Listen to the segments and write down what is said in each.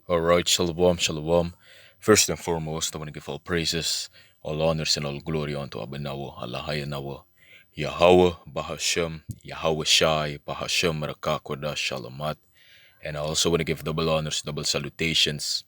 Alright, shalom, shalom. First and foremost, I want to give all praises, all honors, and all glory unto Abanawa, Allahayanawa, Yahawah Bahashem Yahawashi, Bahashem Rakakwada Shalamat. And I also want to give double honors, double salutations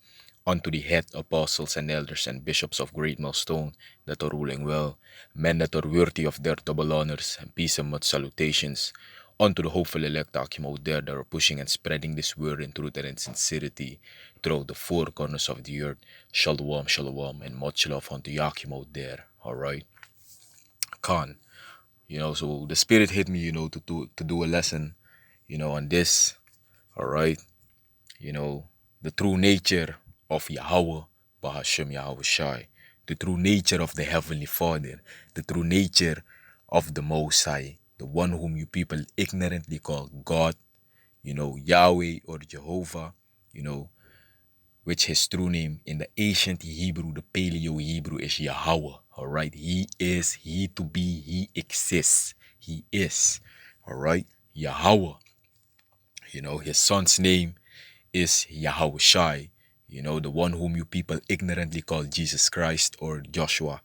unto the head apostles and elders and bishops of Great Millstone that are ruling well, men that are worthy of their double honors, and peace and much salutations unto the hopeful elect Akim out there that are pushing and spreading this word in truth and in sincerity throughout the four corners of the earth. Shalom, shalom, and much love unto Yakim out there. Alright. Khan. So the spirit hit me, to do a lesson, on this. Alright. The true nature of Yahawah Bahashem Yahawashi, the true nature of the Heavenly Father, the true nature of the Most High, the one whom you people ignorantly call God, Yahweh or Jehovah, which his true name in the ancient Hebrew, the Paleo Hebrew, is Yahawah. Alright, he is, he to be, he exists, he is. Alright, Yahawah. His son's name is Yahawashi, the one whom you people ignorantly call Jesus Christ or Joshua.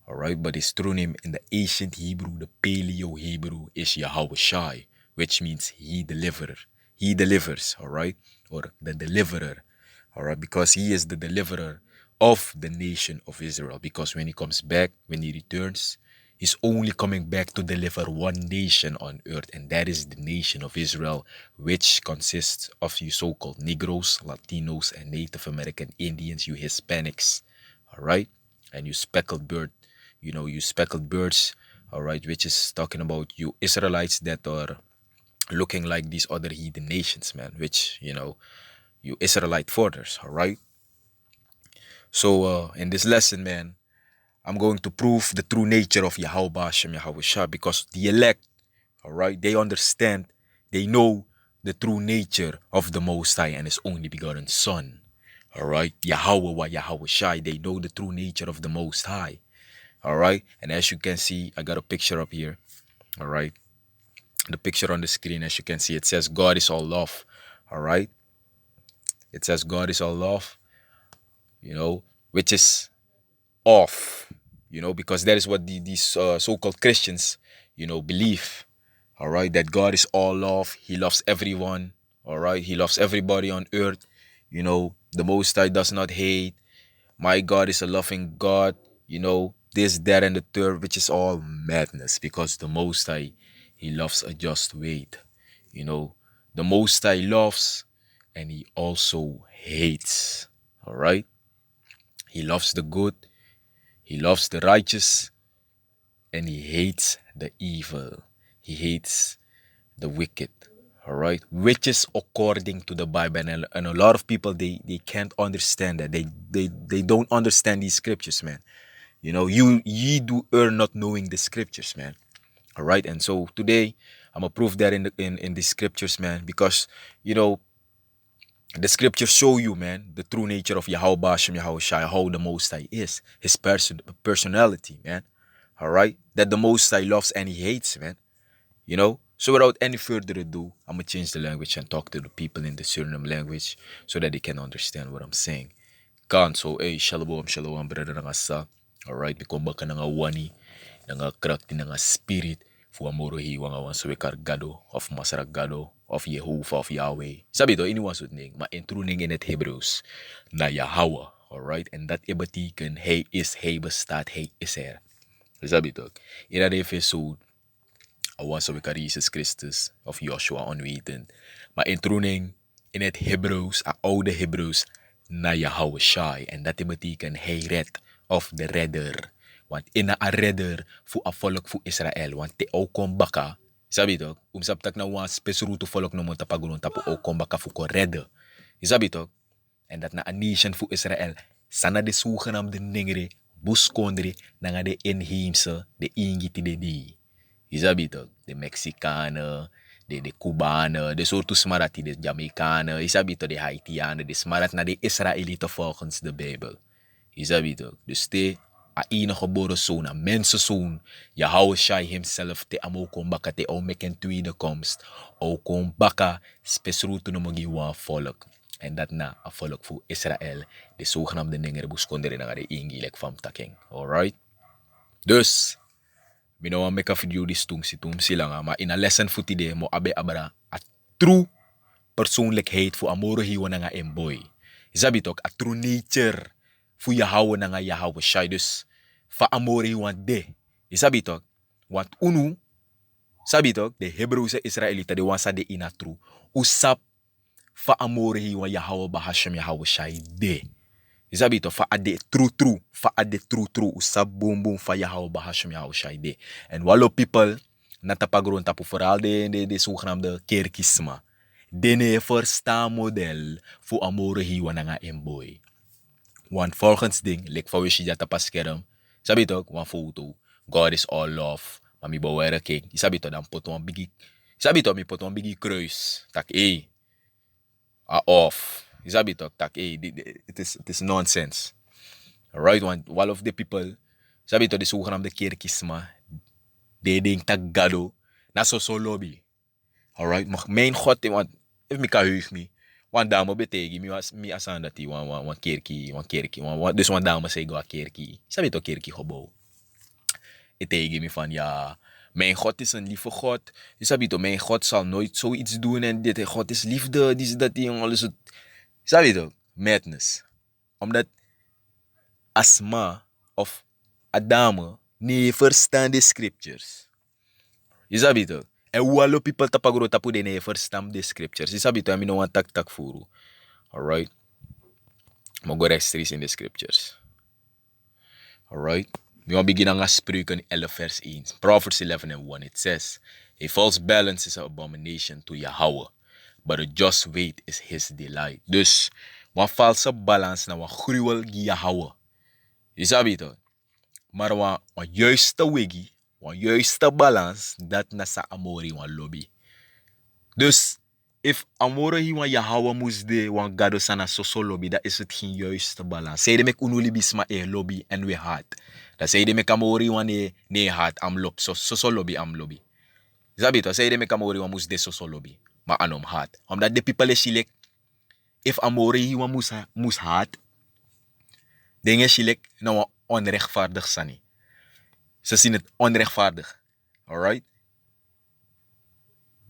Alright, but his true name in the ancient Hebrew, the Paleo Hebrew, is Yahawashi, which means he deliverer. He delivers, alright, or the deliverer, alright, because he is the deliverer of the nation of Israel. Because when he comes back, when he returns, he's only coming back to deliver one nation on earth, and that is the nation of Israel, which consists of you so-called Negroes, Latinos, and Native American Indians, you Hispanics, alright, and you speckled birds, alright, which is talking about you Israelites that are looking like these other heathen nations, man, which, you Israelite fathers, alright? So, in this lesson, man, I'm going to prove the true nature of Yahawah Bahashem Yahawashi, because the elect, alright, they understand, they know the true nature of the Most High and His only begotten Son. Alright, Yahawah Yahawashi, they know the true nature of the Most High. Alright, and as you can see, I got a picture up here. Alright, the picture on the screen, as you can see, it says God is all love. Alright, it says God is all love, which is off, because that is what these so-called Christians, believe, all right, that God is all love. He loves everyone, all right, he loves everybody on earth, the Most High does not hate. My God is a loving God, this, that, and the third, which is all madness, because the Most High, he loves a just weight, the Most High loves and he also hates, all right. He loves the good, he loves the righteous, and he hates the evil. He hates the wicked. All right, which is according to the Bible, and a lot of people they can't understand that. They don't understand these scriptures, man. Ye do err not knowing the scriptures, man. All right, and so today I'm gonna prove that in the scriptures, man, because the scriptures show you, man, the true nature of Yahawah Bahashem Yahawashi, how the Most High is, his personality, man. All right, that the Most High loves and he hates, man. So without any further ado, I'm gonna change the language and talk to the people in the Suriname language so that they can understand what I'm saying. So, hey, shalom, shalom, brother nga sa. All right, bikomba ka nga wani, nga krakti nga spirit, fu amoro hiwa nga wan suwe kargado of masaragado of Jehovah of Yahweh. Sabi to, iniwasud ning, ma-intruning in it Hebrews na Yahawah. All right, and that ibatiken, hey is, hey bastat, hey is er. Sabi to, ina Efeso, awan sa wikar Jesus Christus of Joshua onweten, ma-intruning in het Hebrews, a oude Hebrews, na Yahawashi, en dat betekent hij red of the redder. Want ina a redder fu a volk fu Israel, want te o kon baka, sabi to, sabtak na wan spesruto volk no monta pagunon tapu o kon baka fu ko redder. Sabi to, en dat na a nation fu Israel, sana de sugenam de ningere, buskondre, na nga de inheemse, de ingiti de di. Sabi to, de Mexicanen, de Cubanen, de soorten smarat de Jamaicanen, isabi to de Haitianen, de smarat na de Israëlieten volgens de Bijbel. Isabi to, dus te a enige geboren zoon, a mensenzoon, Yahawashi himself te amo kon baka te o meken tweede komst, o kon baka spesruto no magiwa volk. En dat na een volk voor Israël. De zogenaamde dingen boeskonderen naar de ingilek van taking. Alright? Dus, ik nou make a video die stung si langa. Maar in een lesson voor die mo abe abra. A true persoonlijkheid voor amoro hiwa nga en boy. Isabi toch, a true nature voor Yahawah nga Yahawashai. Dus, fa amoro hiwa de. Isabi toch, want unu, sabi toch, de Hebreeuwse Israëlieten, de wansa de ina true. Usap fa amore hiwa Yahawah Bahashem Yahawashai de. Isabi toch, fa ade true. Fa ade true. Usap boom boom fa Yahawah Bahashem Yahawashai de. En wallo people, natapagron tapu vooral de zogenaamde kerkisma. Dene versta model voor amore hiwa nga emboy. Want volgens ding, like van wishi jata pas skerm, sabi toch, one foto, God is all love, maar mi beware king. Sabi toch, dan pot een biggie, sabi toch, mi pot een biggie kruis. Tak, off. Sabi toch, tak, it is nonsense. Alright, want all of the people, sabi toch, de zogenaamde kerkisma, de ding tak gado, na so lobby. Alright, maar mijn God, want if mi ka heug mi, wan dame betegi mi asan dat die wan kerkie, dus wan dame say go a kerkie. Sabi toch kerkie gebouw. Etegi mi van ja, mijn God is een lieve God. Je sabi toch, mijn God zal nooit zoiets doen en dit. God is liefde, dit dat die alles het. Sabi toch, madness. Omdat Asma of Adame nee verstaan de scriptures. Je sabi toch? En walo people tapagro tapu de nee verstaan de scriptures. Je sabi toch, I no want tak furu. Alright? Maar go rechtstreeks in de scriptures. Alright? We gaan beginnen aan Spreuken 11 vers 1. Proverbs 11 and 1. It says, a false balance is an abomination to Yahawah, but a just weight is his delight. Dus, een valse balans na een gruwel Yahawah. Je sabi toch? Maar een juiste wegi, een juiste balans, dat na sa amori wan lobby. Dus, if amore hi wan Yahawah moest de wan gado sana so lobby, dat is het geen juiste balans. Zij de mek unuli bisma lobby en we haat. Dat zij de mek amori wan ne haat am lob, so lobby am lobby. Zabito, zij de mek amori wan moest de so lobby, maar anom haat. Omdat de people is shilek, if amore hi wan moest haat, dingen shilek na wan onrechtvaardig sani. Ze zien het onrechtvaardig. Alright?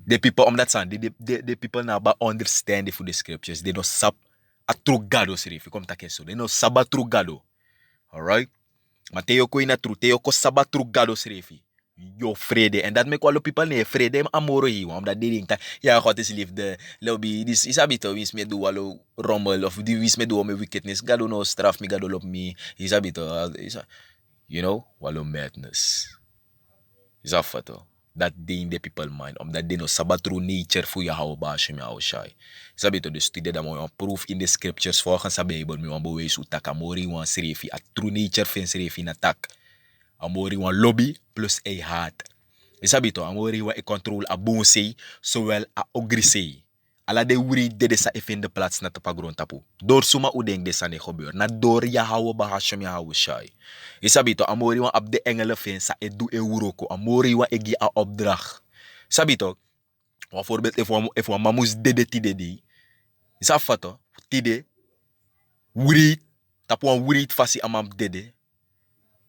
The people, omdat zijn, the people now ba understand for the scriptures. They don't sab a true gado sirifi. Kom take so. They don't sab a true gado. Alright? Maar teo ko ina true. Teo ko sab a true gado sirifi. Yo vrede. En dat make all the people nee vrede. Em amoro hier. Omdat die denkt, ja, God is liefde. Lobby. This is habito. Wins me do wallo rommel. Of die wins me do me wickedness. Gado no straf me. Gado lop me. Is habito. You know? Wallo madness. Is afato. Dat ding in de people mind. Omdat die no sabat true nature voor Yahawah Bahashem Yahawashai. Sabi to de studie dat mo proof in the scriptures volgens de Bijbel. Mi wan bewijs hoe tak amori wan srefi. A true nature fin srefi na tak. Amori wan lobby plus a haat. Sabi to amori wan control a bonse zowel a ogrise. Ala de wuri de sa even de plaats na tapagron tapu. Door suma udeng de sa ne gebeur. Na door Yahawah Bahashem Yahawashai. Sabi to amori wan ab de engelen fin sa edu e wuroko. Amori wan egi a opdracht. Sabi to, bijvoorbeeld if wan mamus dede tide di. Isafato, tide wuri tapu wan wuri fasi amam dede.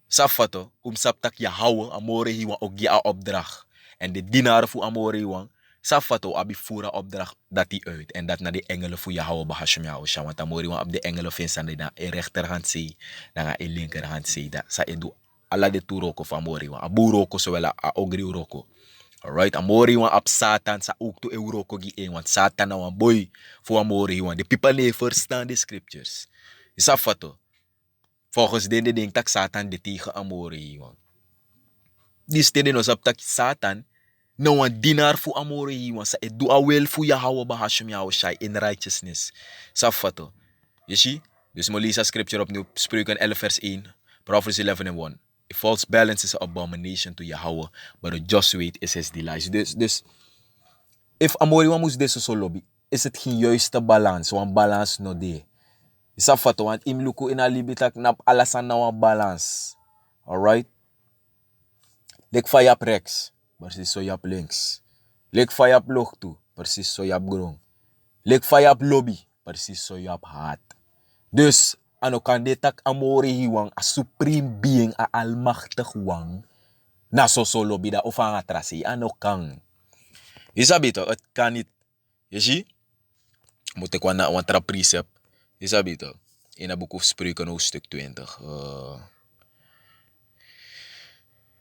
Safato, saptak Yahawah amori hi wan ogi a opdracht. En de dienaar voor amori wan Safato abi voeren opdracht dat hij uit. En dat naar de engelen voor Yahawah Bahashem Yahawashai. Want dan mori wan op de engelen vinden dat de rechterhand zie. Dan de linkerhand zie. Dat sa edu ala de turoko van mori wan. Abu roko zowel a ogri roko. Alright. Amori wan op Satan sa ook to euroko gi een. Want Satan na wan boy voor amori wan. De people nee verstaan de scriptures. Safato. Volgens de ding tak Satan de tegen amori wan. Die steden nos op tak Satan. No one dinar fu amore hi wan sa do a wel fu Yahawah Bahashem Yahawashai in righteousness. Safato. You see? Dus mo lees scripture opnieuw. Spreuken 11 vers 1. Proverbs 11 and 1. A false balance is an abomination to Yahawah, but a just weight is his delight. Dus if amore wan moest deze so lobby, is het geen juiste balans. Wan balans no de. Safato, want im luku in a libitak nap alasan na wan balans. Alright? Lek fire rechts. Precies zo links. Lek fire op log toe. Precies zo grond. Lek fire op lobby. Precies zo je op haat. Dus, ano kan dit tak amore hiwang a supreme being a almachtig wang na solo bida of ang atrasi. Ano kang. Isabi to, het kan niet. Je ziet? Moet ik wel naar een precept. Isabi to. In het boek of Spreuken hoofdstuk 20.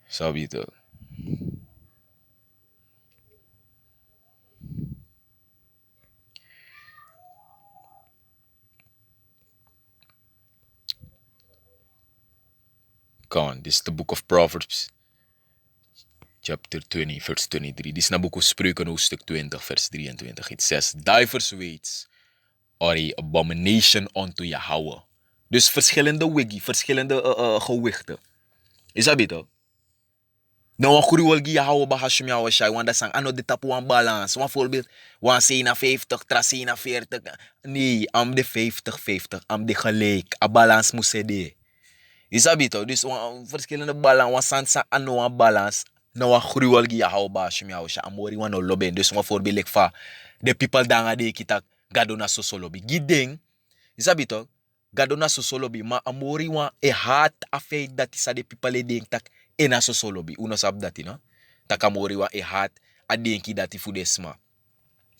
Sabi to. This is the book of Proverbs, chapter 20, verse 23. Dit is na boek of Spreuken hoofdstuk 20, vers 23. It says, diverse weights are a abomination unto Yahawah. Dus verschillende wiggy, verschillende gewichten. Is dat beter? Nou, een goede wilgi Yahawah Bahashem Yahawashi, want dat zijn ano de tapu aan balans. Want bijvoorbeeld, want ze na 50, trasi na 40. Nee, am de 50-50, am de gelijk. A balans moet ze de. Is dat beter? Dus verschillende balans, want sansa ano aan balans. Nou, een goede wilgi Yahawah Bahashem Yahawashi, amori wan no loben. Dus bijvoorbeeld, like fa, de people danga de kita gadona sosolobi. Gideng, is dat beter? Gadona sosolobi, maar amori wan e haat afeit dat is a de people denk tak. Ena sosolobi, uno sab dati, no? Takamori wa e haat a denki dati fu desma.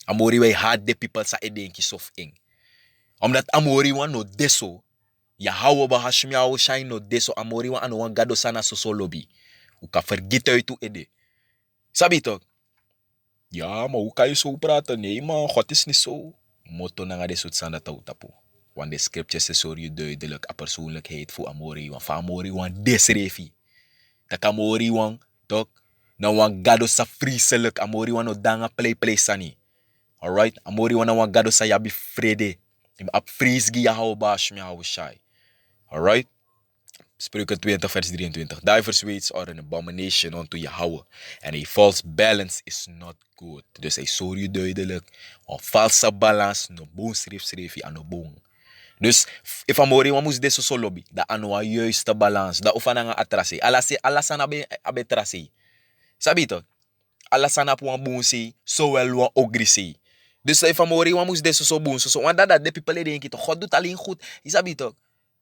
Amori wa e haat de people sa e denki sof eng. Omdat amori wa no deso, Yahawah Bahashem Yahawashi no deso, amori wa ano wan gado sana sosolobi. Uka vergit uit u ede. Sabi toch? Ja, maar hoe kan je zo praten? Nee, man, God is niet zo. Motto na nga de soort sanda tau tapu. Want de scriptures is zo duidelijk a persoonlijkheid voor amori wa. Fa amori wa desrefi. Takamori wang, tok, na wang gado sa frieselijk, amori wang no danga play sani. Alright? Amori wang na wang gado sa yabi frede. Im ap friesgi Yahawah Bahashem Yahawashi. Alright? Spreuken 20 vers 23. Diverse weights are an abomination unto Yahawah. And a false balance is not good. Dus hij sorry duidelijk. Een false balance, no boon schreef aan no boon. Dus, if amori wa mus deso so lobby, da ano a juiste balans, da ufana nga atrasi. Alasana abe trasi. Sabi to? Alasana po ang bunsi, so well wa ogrisi. Dus if amori wa mus deso so bunso, so wanda dat de people denken to, God doet alleen goed. Sabi to?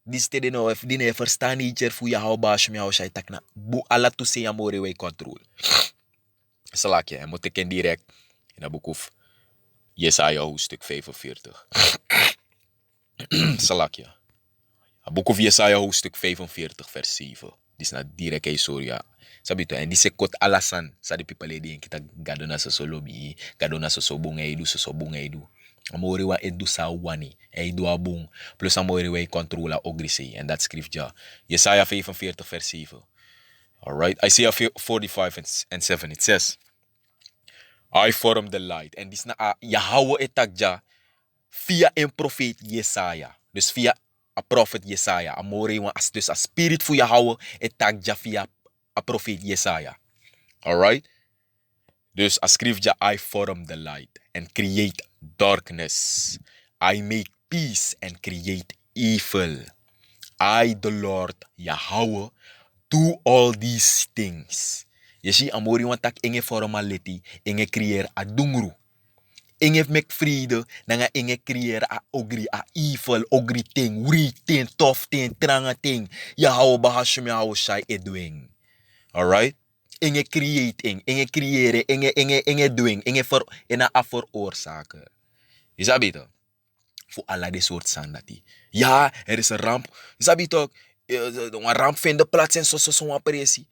Dis te no, if di ne verstaan nature fu Yahawah Bahashem Yahawashi tak na, bu ala tu se amori wa control. Salakje, en moet ik in direct, in dat boek of Jesaja hoofdstuk 45. Salakja. Boek of Jesaja hoofdstuk 45 vers 7. Dit is na direct historia. Sabi to, en di se kot alasan sa di people di kita gadona sa solobi, gadona sa sobong eidu sa sobong eidu. Amori wa edu sa wani, eidu abong, plus amori wa controla ogrisi. En dat schrift ja. Jesaja 45 vers 7. Alright, Isaiah 45 and 7. It says, I form the light. En dit is na Yahawah etagja via een profeet Jesaja. Dus via een profeet Jesaja. Amore wan as dus a spirit fu Yahawah etagja via een profeet Jesaja. Alright? Dus a schrift ja, I form the light and create darkness. I make peace and create evil. I, the Lord, Yahawah, do all these things. Je ziet, amori wan tak enge formality, enge creëer a dungru. Inge mek vrede, nanga inge creëer a ogri, a evil, ogri ting, wri ting, tof ting, tranga ting. Yahawah Bahashem Yahawashi edwing. Alright? Inge creating, inge creëren, inge doing, inge voor, ina a veroorzaken. Is dat beter? Voor alle die soort sandati. Ja, er is een ramp. Is dat beter? Een ramp vindt plaats en zo pressie.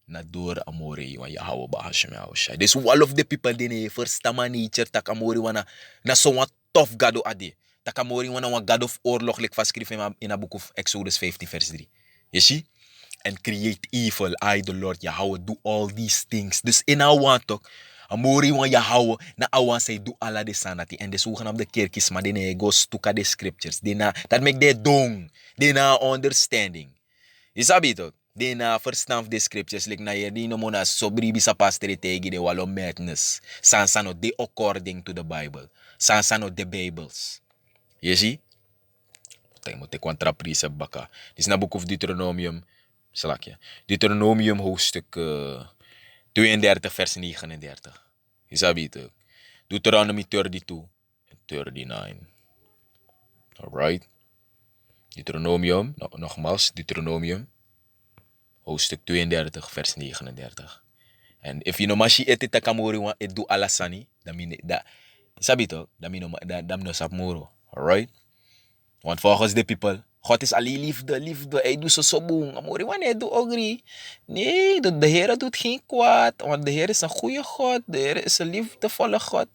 Na door amore wan Yahawah Bahashem Yahawashi. Dus all of the people die first time nature tak amore wana na zo'n tough gado ade. Tak amore wana wan god of oorlog like vastgeschreven in a book of Exodus 15 vers 3. You see? And create evil. I, the Lord Yahawah, do all these things. Dus in our want talk, amore wan Yahawah na awan say do alla de sanati. En de zogenaamde kerkis maar die go stuka de scriptures. Dat make they dong. They na understanding. Is dat beter? De na verstaan de scriptures like na hier die no mona sobribi sa pastere tegi de walo madness. Sansano de according to the Bible. Sansano de Bibles. Je zie? Moet ik contra precept baka. Dit is na boek of Deuteronomium. Slakje. Deuteronomium hoofdstuk 32 vers 39. Is dat beter? Deuteronomy 32 en 39. Alright. Deuteronomium, nogmaals, Deuteronomium, hoofdstuk 32, vers 39. En if you know mashi etita kamori wan edu alasani, da sabi to, dam no sap moro. Alright? Want volgens de people, God is alleen liefde, liefde. Hij doet zo boem. Amori, wanneer doet ogri? Nee, de Heer doet geen kwaad. Want de Heer is een goede God. De Heer is een liefdevolle God.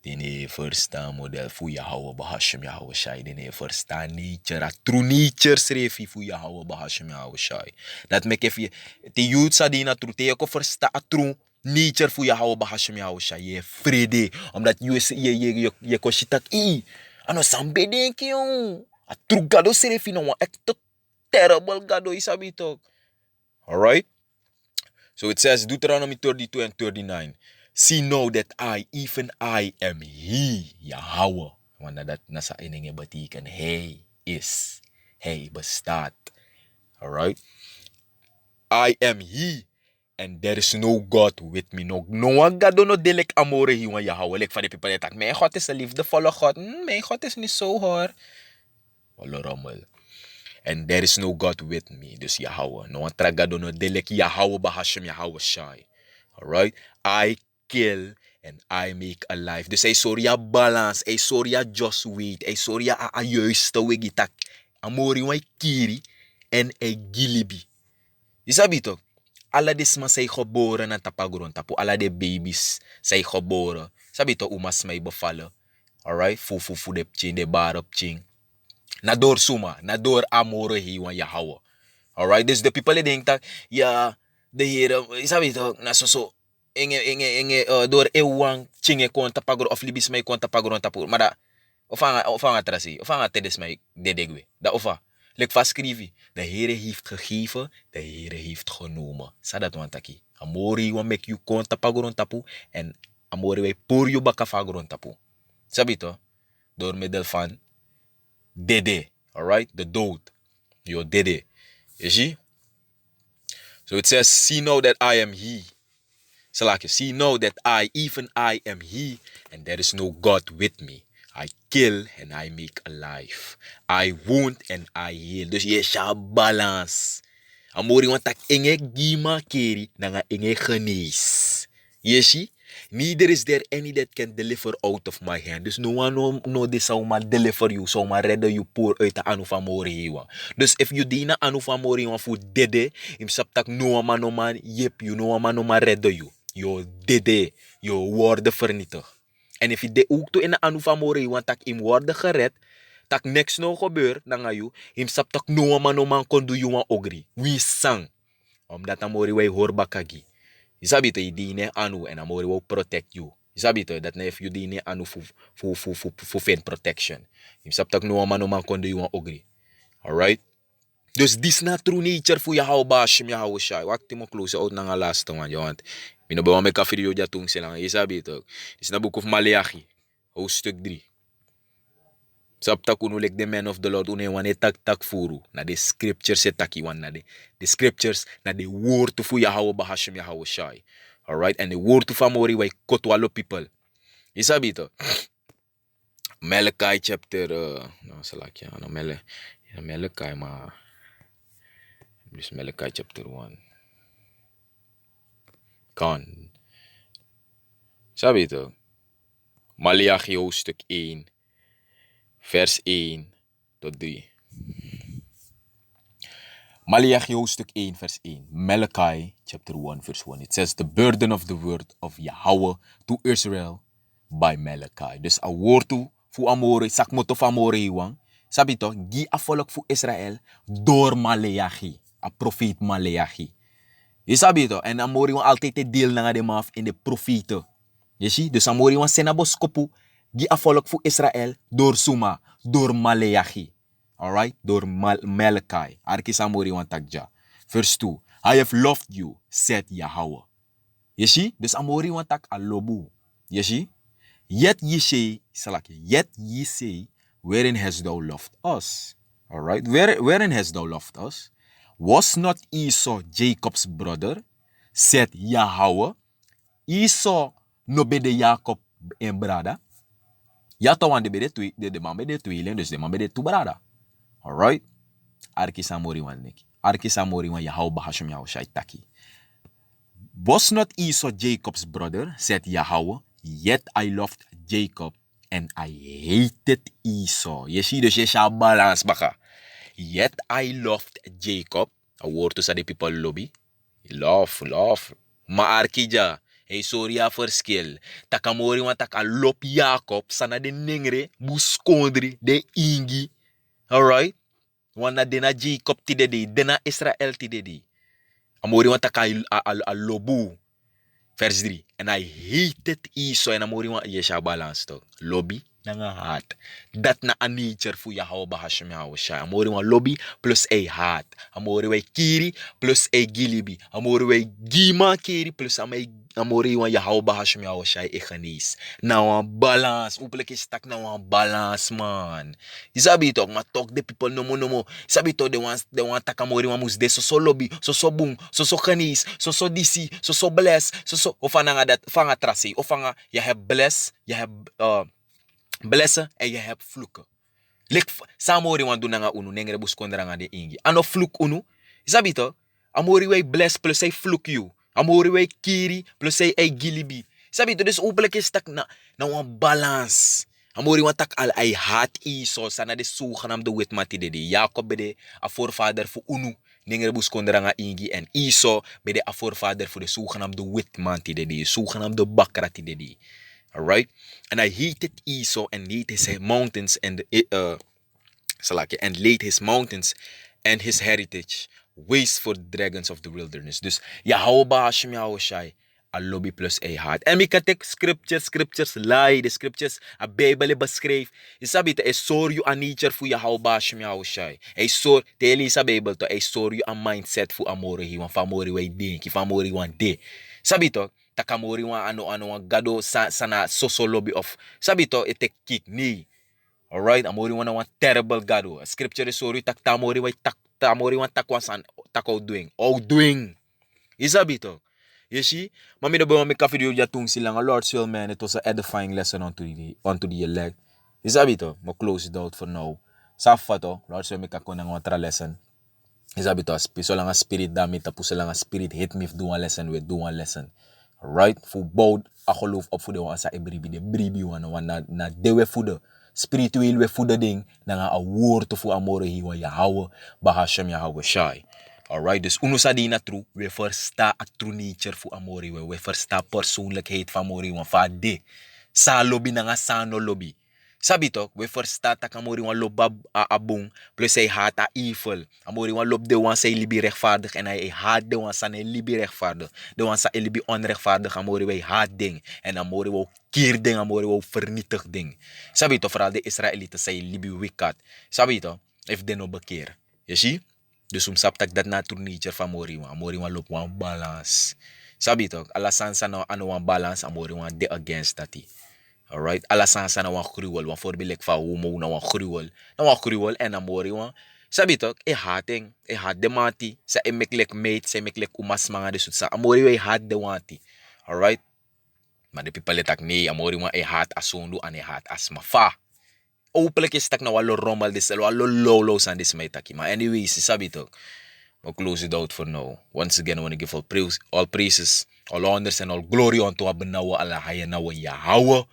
Die verstaan model voor Yahawah Bahashem Yahawashi. Die verstaan nature. A true nature schreef hij voor Yahawah Bahashem Yahawashi. Dat maakt even de youth sadina true. Te je verstaan a true nature voor Yahawah Bahashem Yahawashi. Je vrede. Omdat je koshitak ano sambe denki yon. A true gado schreef hij nou. Een echt terrible gado isabi toch. Alright? So it says Deuteronomy 32 and 39. See now that I, even I am He, Yahawah. Want dat nasa ininge batikan. Hij is. Hij bestaat. Alright? I am He. And there is no God with me. No one God no delek amore He wan Yahawah. Like van de people dat mijn God is een liefdevolle God. Mijn God is niet zo hoor. Wallo rommel. And there is no God with me. Dus Yahawah. No one tragado no delek Yahawah Bahashem Yahawashi. Alright? I kill and I make alive. Dus hij soria balance, hij soria just weight, hij soria a juiste wegitak. Amori wan kiri en hij gilibi. Je sabi toch? Alla desma zijn geboren na tapagron tapu. Alla de babies zijn geboren. Sabi toch umas mij bevallen. Alright? Fu de pching, de bar op ching. Na door suma, na door amore hi wan Yahawah. Alright? Dus de people denken dat, ja, de Heer, sabi toch, na so. Inge door ewang chinge konta pagro of libis may konta pagro tapu. Mada ofanga trasi, ofanga tedes may dedegwe. Da ofa. Lek vaskrivi. De Heere heeft gegeven, de Heere heeft genomen. Sadat wantaki. Amori wan make you konta pagro tapu en amori wij pour you baka pagro tapu. Sabito? Door middel van dede. Alright? De dood. Yo dede. You see? So it says, see now that I am He. Salakje, see now that I, even I am He, and there is no God with me. I kill and I make alive. I wound and I heal. Dus je sha balance. Amori want tak enge gima keri nanga enge genees. You see? Neither is there any that can deliver out of my hand. Dus no one no this zou maar deliver you, zou maar redden you poor uit de anu van mori hiwa. Dus if you dina anu van mori hiwa fu dede, im saptak no man yep you no man redden you. Yo dede, yo woorden vernietig. En if je de ook to in de anu van mori hiwa tak im woorden gered, tak niks no gebeur, dan ga you, im saptak no man kon do you wan ogri. We sang. Omdat amori wij hoor bakagi. Je sabito, je dine anu en amori will protect you. Je sabito, dat if you dine anu fu fan protection. Je sabtak no man kon do you wan ogri. Alright? Dus this na true nature fu Yahawah Bahashem Yahawashi. Wakti mo close out na nga last one, want binabawa may ka video jatong sila. Je sabito. Is na book of Malachi, hoofdstuk 3. Saptak unulik the man of the Lord une wane tak furu na de scriptures setaki wan na de scriptures na de word fu Yahawah Bahashem Yahawashi. Alright, and the word to famori wai kotwalo people. Isabito. Malachi chapter no salakya no Malachi ma this Malachi chapter 1. Kan. Sabito. Malachi hoofdstuk 1. Vers 1 tot 3. Malachi hoofdstuk 1 vers 1. Malachi chapter 1 verse 1. It says the burden of the word of Yahawah to Israel by Malachi. Dus a woord toe fu amore, sakmoto fa amore iwang. Sabi to, gi a volk fu Israel door Malachi. A profeet Malachi. Je sabi to, en amore iwang altijd te deel na de maf in de profeten. Je zie, dus amore iwang senabos kopu. Gi a volk fu Israel door Suma, door Malachi. Alright? Door Malachi. Arki samori wan takja. Verse 2. I have loved you, said Yahawah. You see? Dus amori wan tak alobu. You see? Yet ye say, wherein hast thou loved us? Alright? Wherein hast thou loved us? Was not Esau Jacob's brother? Said Yahawah. Esau no be de Jacob en brother? Ja to wan de man be de tweeling, dus de man be de tubrada. Alright? Arki samori wan neki. Arki samori wan Yahawa Bahashem Yahawashi taki. Was not Esau Jacob's brother, said Yahweh, yet I loved Jacob and I hated Esau. Je ziet dus, je zou balans baka. Yet I loved Jacob. A woord to sa de people lobby. Love. Maar kija, hey sorry a verschil. Takamori wan taka lop Jacob, sana de nengre, buskondri, de ingi. Alright? Wana dena Jacob tidedi, dena Israel tidedi. Amori wan taka a lobu. Vers 3. And I hated Esau. En amori wan yesha balance toch. Lobby nanga haat. Dat na a nature fu Yahawa Bahashem Yahawashi. Amori wan lobby plus a haat. Amori wan kiri plus a gilibi. Amori wan gima kiri plus amori wan Yahawa Bahashem Yahawashi e genees. Na wan balance. Oepelijk is tak na wan balance man. Isabi toch, maar toch de people no. Isabi toch, de wan tak amori wan mus de so lobby, so boom, so genees, so disi, so bless, so of anga dat vanga trasi, of anga je hebt bless, je hebt blessen en je hebt vloeken. Lek samori wan doen nga unu nengre buskondra nga de ingi. Ano vloek unu, isabi toch? Amori wij bless plus hij vloek you. Amori wij kiri plus hij gilibi. Isabi toch, dus openlijk is tak na wan balance. Amori wan tak al ay haat Esau sana de zogenaamde witmati de Jacob bede a voorvader voor unu nengre buskondra nga ingi en Esau bede a voorvader voor de zogenaamde witmati de zogenaamde bakrati de. Alright? And I hated Esau and laid his mountains and laid his mountains and his heritage waste for the dragons of the wilderness. Dus Yahawa Bahashem Yahawashi a lobby plus a heart. En ik tek scriptures lie, de scriptures a Bijbel beschreef. Je sabi te, sorry you a nature fu Yahawa Bahashem Yahawashi. Hij sorry, te Elisa Bijbel to, hij sorry you a mindset fu amore hi, wan famori wij denki, famori wan de. Sabi to, takamori wan ano gado sana soso lobby of. Sabi to, ite kick ni. Alright, amori wan wan terrible gado. Scripture is sorry tak tamori wij tamori wan takwan san tak outdoing. Isabi to. You see? Mami na ba make a video jatung silang a Lord's will, man. It was an edifying lesson onto the elect. Isabi to. Mo close it out for now. Safa to. Lord's will make a konang watra lesson. Isabi to. Piso lang a spirit dami. Tapos lang a spirit hit me if do one lesson with do one lesson. Alright? Fu boud ako loof op fu de wan sa ebribi. De bribi wan na dewe fu de. Spiritueel we fu de ding. Na nga a woord to fu amore hiwa Yahawa Bahashem Yahawashi. Alright, dus uno sa di na true, we versta a true nature fu amori we versta persoonlijkheid van amori wan fa de. Sa lobby na nga sano lobby. Sabi to, we versta tak amori wan lobab a abong, plus hij haat a evil. Amori wan lob de wan sa libi rechtvaardig en hij haat de wan sa ne libi rechtvaardig. De wan sa libi onrechtvaardig, amori we haat ding. En amori we keer ding, amori we vernietig ding. Sabi to, vooral de Israëlieten sa libi wicked. Sabi to, if de no bekeer. You see? Dus saptak dat na true nature van amori wan loop wan balance. Sabi to, alasan sa na ano wan balance, amori wan de against dati. Alright, alasan sa na wan cruel, wan voorbeeld fa homo na wan cruel en amori wan. Sabi to, hat de mati, sa emeklek mate, sa emeklek umas mga desut sa amori wan hat de wanti. Alright, maar de people tak nee, amori wan hat asundu an hat as mafa. Openlijk is tak na walo rommel dis walo lolo san dis may taki. Maar anyways, sabi to. We'll close it out for now. Once again, I want to give all praises, all honors, and all glory unto Abanawa Alahayanawa Yahawa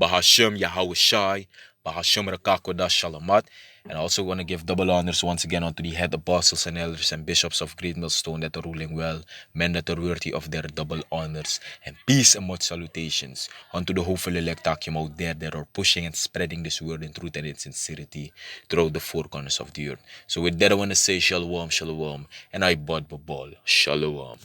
Bahashem Yahawashi Bahashem Rakakoda Shalamat. And I also want to give double honors once again unto the head apostles and elders and bishops of Great Millstone that are ruling well, men that are worthy of their double honors, and peace and much salutations unto the hopeful elect Akim out there that are pushing and spreading this word in truth and in sincerity throughout the four corners of the earth. So with that, I want to say shalom, and I bud babal, shalom.